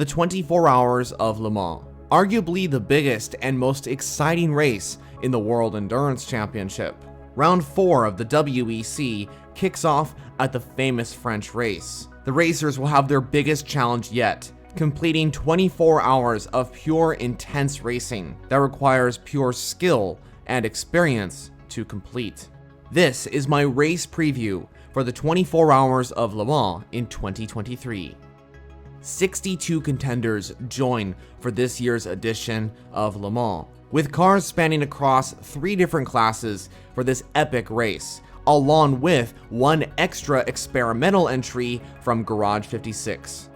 The 24 Hours of Le Mans, arguably the biggest and most exciting race in the World Endurance Championship. Round 4 of the WEC kicks off at the famous French race. The racers will have their biggest challenge yet, completing 24 hours of pure intense racing that requires pure skill and experience to complete. This is my race preview for the 24 Hours of Le Mans in 2023. 62 contenders join for this year's edition of Le Mans, with cars spanning across 3 different classes for this epic race, along with one extra experimental entry from Garage 56.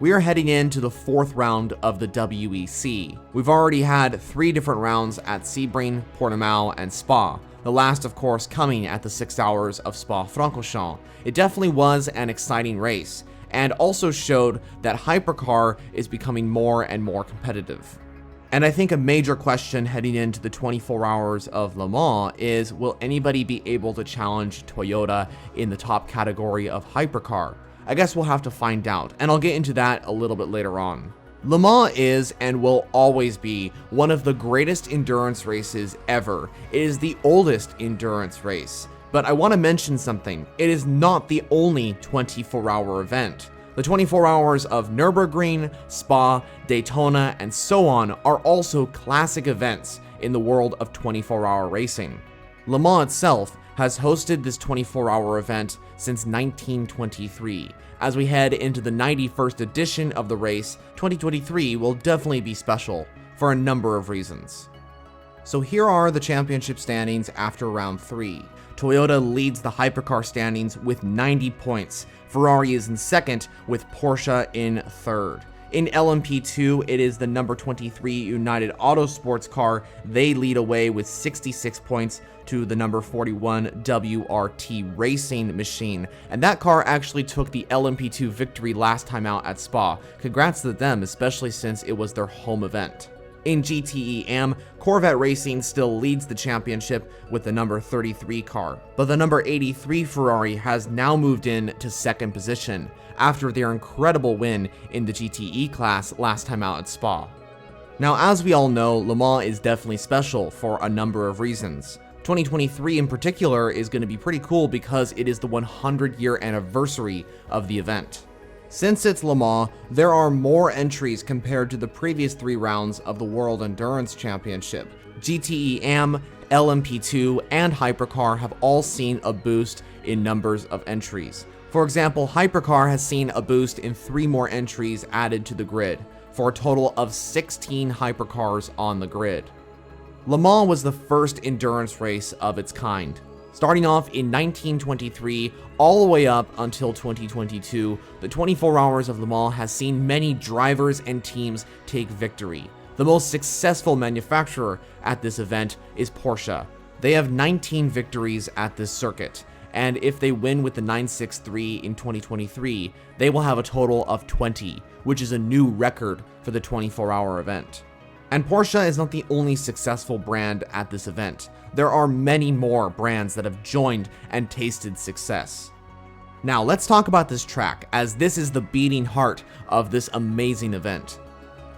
We are heading into the 4th round of the WEC. We've already had 3 different rounds at Sebring, Portimao, and Spa, the last of course coming at the 6 hours of Spa-Francorchamps. It definitely was an exciting race, and also showed that hypercar is becoming more and more competitive. And I think a major question heading into the 24 Hours of Le Mans is, will anybody be able to challenge Toyota in the top category of hypercar? I guess we'll have to find out, and I'll get into that a little bit later on. Le Mans is and will always be one of the greatest endurance races ever. It is the oldest endurance race. But I want to mention something. It is not the only 24-hour event. The 24 Hours of Nürburgring, Spa, Daytona, and so on are also classic events in the world of 24-hour racing. Le Mans itself has hosted this 24-hour event since 1923. As we head into the 91st edition of the race, 2023 will definitely be special for a number of reasons. So here are the championship standings after round 3. Toyota leads the hypercar standings with 90 points. Ferrari is in 2nd with Porsche in 3rd. In LMP2, it is the number 23 United Autosports car. They lead away with 66 points to the number 41 WRT Racing machine. And that car actually took the LMP2 victory last time out at Spa. Congrats to them, especially since it was their home event. In GTEM, Corvette Racing still leads the championship with the number 33 car, but the number 83 Ferrari has now moved in to 2nd position after their incredible win in the GTE class last time out at Spa. Now, as we all know, Le Mans is definitely special for a number of reasons. 2023 in particular is going to be pretty cool because it is the 100-year anniversary of the event. Since it's Le Mans, there are more entries compared to the previous 3 rounds of the World Endurance Championship. GTEM, LMP2, and Hypercar have all seen a boost in numbers of entries. For example, Hypercar has seen a boost in 3 more entries added to the grid, for a total of 16 Hypercars on the grid. Le Mans was the first endurance race of its kind. Starting off in 1923, all the way up until 2022, the 24 Hours of Le Mans has seen many drivers and teams take victory. The most successful manufacturer at this event is Porsche. They have 19 victories at this circuit, and if they win with the 963 in 2023, they will have a total of 20, which is a new record for the 24-hour event. And Porsche is not the only successful brand at this event. There are many more brands that have joined and tasted success. Now let's talk about this track, as this is the beating heart of this amazing event.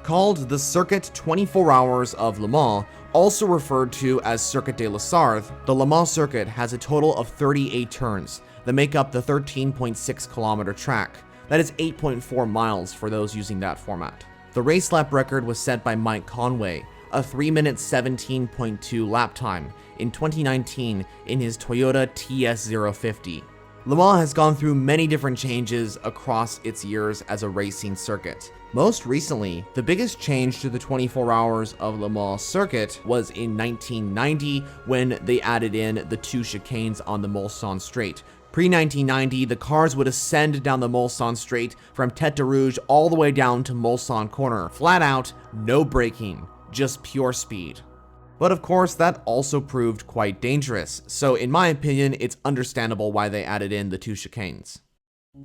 Called the Circuit 24 Hours of Le Mans, also referred to as Circuit de la Sarthe, the Le Mans circuit has a total of 38 turns that make up the 13.6 kilometer track. That is 8.4 miles for those using that format. The race lap record was set by Mike Conway, a 3-minute 17.2 lap time in 2019 in his Toyota TS050. Le Mans has gone through many different changes across its years as a racing circuit. Most recently, the biggest change to the 24 Hours of Le Mans circuit was in 1990 when they added in the 2 chicanes on the Mulsanne Straight. Pre-1990, the cars would ascend down the Mulsanne Straight from Tête de Rouge all the way down to Mulsanne Corner. Flat out, no braking, just pure speed. But of course, that also proved quite dangerous, so in my opinion, it's understandable why they added in the 2 chicanes.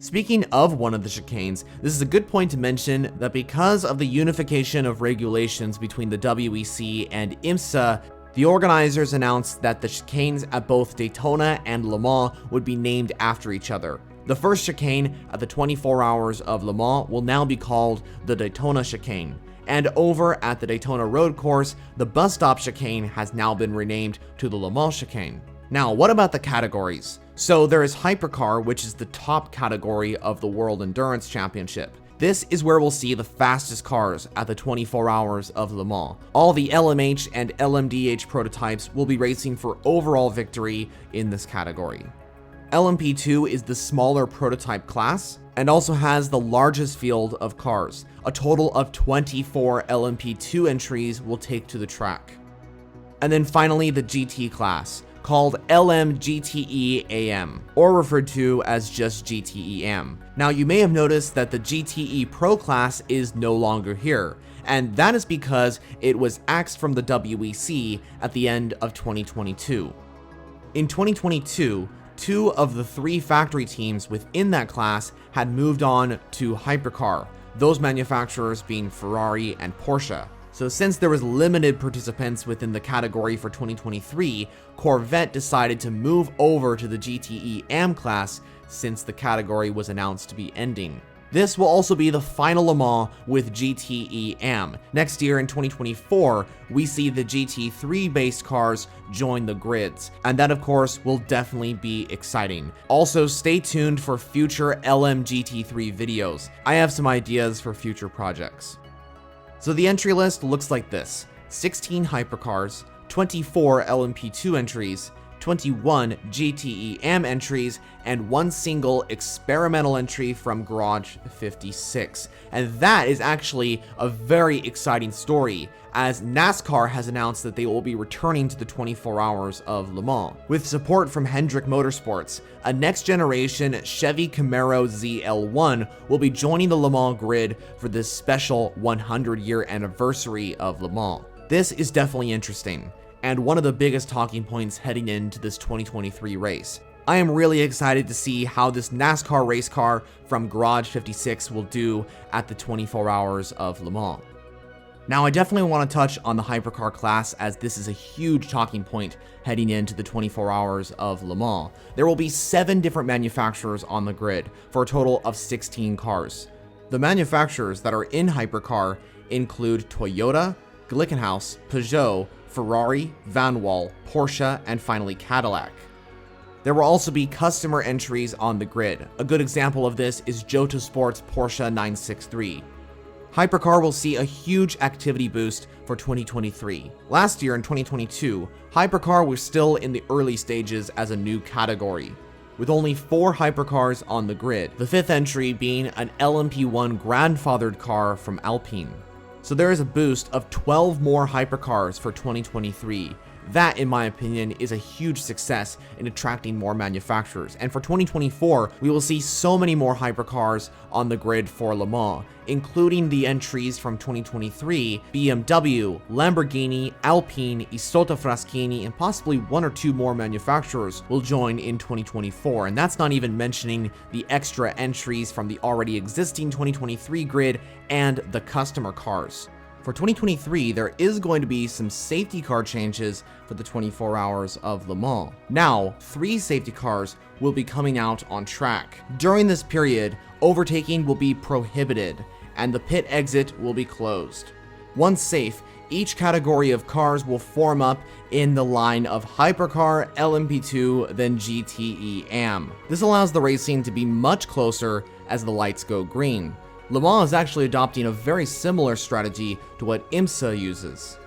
Speaking of one of the chicanes, this is a good point to mention that because of the unification of regulations between the WEC and IMSA, the organizers announced that the chicanes at both Daytona and Le Mans would be named after each other. The first chicane at the 24 Hours of Le Mans will now be called the Daytona Chicane, and over at the Daytona Road Course, the bus stop chicane has now been renamed to the Le Mans Chicane. Now, what about the categories? So there is Hypercar, which is the top category of the World Endurance Championship. This is where we'll see the fastest cars at the 24 Hours of Le Mans. All the LMH and LMDH prototypes will be racing for overall victory in this category. LMP2 is the smaller prototype class and also has the largest field of cars. A total of 24 LMP2 entries will take to the track. And then finally, the GT class, called LMGTE-AM, or referred to as just GTE-AM. Now, you may have noticed that the GTE Pro class is no longer here, and that is because it was axed from the WEC at the end of 2022. In 2022, 2 of the 3 factory teams within that class had moved on to Hypercar, those manufacturers being Ferrari and Porsche. So since there was limited participants within the category for 2023, Corvette decided to move over to the GTE AM class since the category was announced to be ending. This will also be the final Le Mans with GTE AM. Next year in 2024, we see the GT3 based cars join the grids, and that of course will definitely be exciting. Also, stay tuned for future LMGT3 videos. I have some ideas for future projects. So the entry list looks like this: 16 hypercars, 24 LMP2 entries, 21 GTE AM entries, and 1 single experimental entry from Garage 56. And that is actually a very exciting story, as NASCAR has announced that they will be returning to the 24 Hours of Le Mans. With support from Hendrick Motorsports, a next-generation Chevy Camaro ZL1 will be joining the Le Mans grid for this special 100-year anniversary of Le Mans. This is definitely interesting, and one of the biggest talking points heading into this 2023 race. I am really excited to see how this NASCAR race car from Garage 56 will do at the 24 Hours of Le Mans. Now, I definitely want to touch on the hypercar class, as this is a huge talking point heading into the 24 Hours of Le Mans. There will be 7 different manufacturers on the grid for a total of 16 cars. The manufacturers that are in hypercar include Toyota, Glickenhaus, Peugeot, Ferrari, Van Wall, Porsche, and finally Cadillac. There will also be customer entries on the grid. A good example of this is Jota Sports Porsche 963. Hypercar will see a huge activity boost for 2023. Last year in 2022, Hypercar was still in the early stages as a new category, with only 4 hypercars on the grid, the 5th entry being an LMP1 grandfathered car from Alpine. So there is a boost of 12 more hypercars for 2023. That, in my opinion, is a huge success in attracting more manufacturers. And for 2024, we will see so many more hypercars on the grid for Le Mans, including the entries from 2023, BMW, Lamborghini, Alpine, Isotta Fraschini, and possibly 1 or 2 more manufacturers will join in 2024. And that's not even mentioning the extra entries from the already existing 2023 grid and the customer cars. For 2023, there is going to be some safety car changes for the 24 Hours of Le Mans. Now, 3 safety cars will be coming out on track. During this period, overtaking will be prohibited, and the pit exit will be closed. Once safe, each category of cars will form up in the line of Hypercar, LMP2, then GTE AM. This allows the racing to be much closer as the lights go green. Le Mans is actually adopting a very similar strategy to what IMSA uses.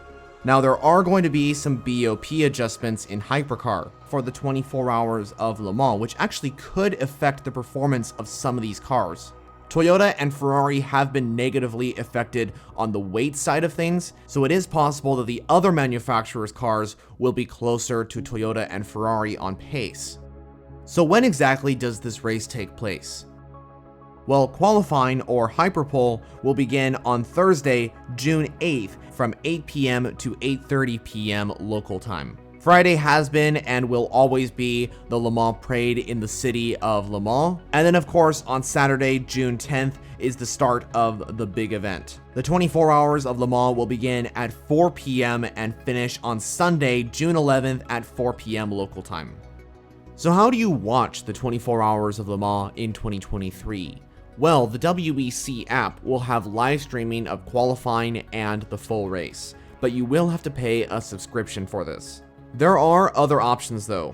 Now, there are going to be some BOP adjustments in Hypercar for the 24 Hours of Le Mans, which actually could affect the performance of some of these cars. Toyota and Ferrari have been negatively affected on the weight side of things, so it is possible that the other manufacturers' cars will be closer to Toyota and Ferrari on pace. So when exactly does this race take place? Well, qualifying or hyperpole will begin on Thursday, June 8th from 8 p.m. to 8:30 p.m. local time. Friday has been and will always be the Le Mans Parade in the city of Le Mans. And then of course on Saturday, June 10th is the start of the big event. The 24 Hours of Le Mans will begin at 4 p.m. and finish on Sunday, June 11th at 4 p.m. local time. So how do you watch the 24 Hours of Le Mans in 2023? Well, the WEC app will have live streaming of qualifying and the full race, but you will have to pay a subscription for this. There are other options though.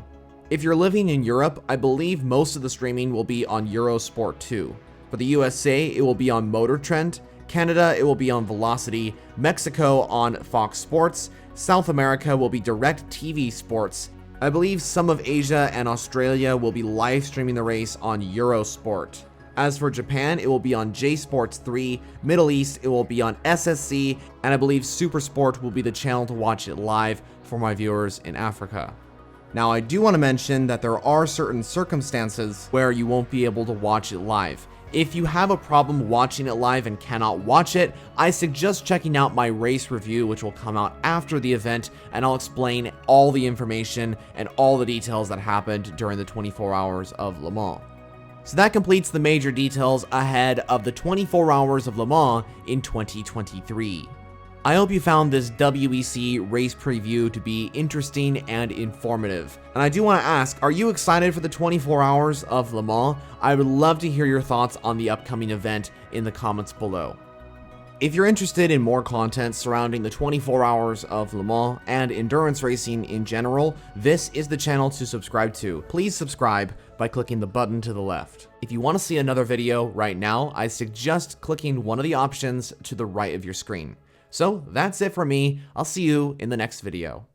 If you're living in Europe, I believe most of the streaming will be on Eurosport 2. For the USA, it will be on Motor Trend, Canada, it will be on Velocity, Mexico on Fox Sports, South America will be DirecTV Sports. I believe some of Asia and Australia will be live streaming the race on Eurosport. As for Japan, it will be on J Sports 3, Middle East, it will be on SSC, and I believe Supersport will be the channel to watch it live for my viewers in Africa. Now, I do want to mention that there are certain circumstances where you won't be able to watch it live. If you have a problem watching it live and cannot watch it, I suggest checking out my race review, which will come out after the event, and I'll explain all the information and all the details that happened during the 24 Hours of Le Mans. So that completes the major details ahead of the 24 Hours of Le Mans in 2023. I hope you found this WEC race preview to be interesting and informative. And I do want to ask, are you excited for the 24 Hours of Le Mans? I would love to hear your thoughts on the upcoming event in the comments below. If you're interested in more content surrounding the 24 Hours of Le Mans and endurance racing in general, this is the channel to subscribe to. Please subscribe by clicking the button to the left. If you want to see another video right now, I suggest clicking one of the options to the right of your screen. So that's it for me. I'll see you in the next video.